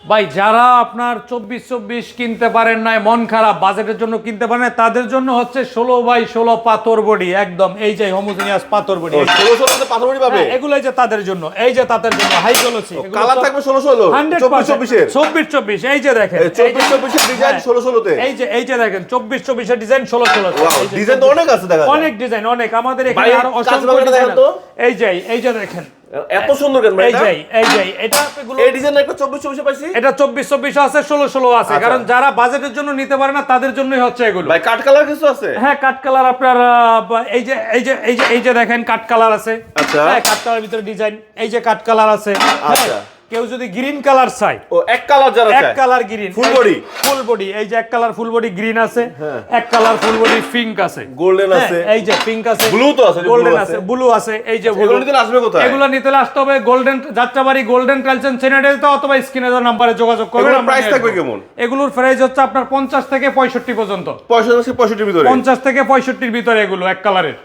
ভাই যারা আপনার 24-24 কিনতে পারেন না, মন খারাপ, বাজেটের জন্য কিনতে পারেন না, তাদের জন্য হচ্ছে 16x16 পাথর বডি, একদম এই যে হোমোজেনিয়াস পাথর বডি। 16 পাথর বডি পাবে, এগুলো এই যে তাদের জন্য, এই যে তাদের জন্য হাই কোয়ালিটি। কালার থাকবে 16 24 এর 24 এই যে দেখেন 24 এর ডিজাইন 16 তে, এই যে দেখেন 24 এর ডিজাইন 16 তে। ডিজাইন তো অনেক আছে, দেখা অনেক ডিজাইন, অনেক আমাদের এখানে আরো অসংখ্য ডিজাইন। এই যে দেখেন এত সুন্দর কেন ভাই? এই যে এটা এই ডিজাইন একটা 24 পাইছি, এটা 24 আছে, 16 আছে। কারণ যারা বাজেটের জন্য নিতে পারে না তাদের জন্যই হচ্ছে এগুলো। ভাই কাট কালার কিছু আছে? হ্যাঁ, কাট কালার আপনার এই যে দেখেন কাট কালার আছে। আচ্ছা, হ্যাঁ, কাট কালার ভিতরে ডিজাইন, এই যে কাট কালার আছে। আচ্ছা, কেউ যদি গ্রিন কালার চায়, ও এক কালার যারা চায়, এক কালার গ্রিন ফুল বডি, এই যে এক কালার ফুল বডি গ্রিন আছে, এক কালার ফুল বডি পিঙ্ক আছে, গোল্ডেন আছে, এই যে পিঙ্ক আছে, ব্লু তো আছে, গোল্ডেন আছে, ব্লু আছে, এই যে ব্লু। এগুলো নিতে আসবে কোথায়? এগুলো নিতে আসতে হবে গোল্ডেন যাত্রাবাড়ি গোল্ডেন ট্রাইলস সেনেটারিতে অথবা স্ক্রিনে দেওয়া নম্বরে যোগাযোগ করবেন। এগুলোর প্রাইস থাকবে কেমন? এগুলোর প্রাইস হচ্ছে আপনার 50 থেকে 65 পর্যন্ত। 65 থেকে 65 এর ভিতরে, 50 থেকে 65 এর ভিতরে এগুলো এক কালারের।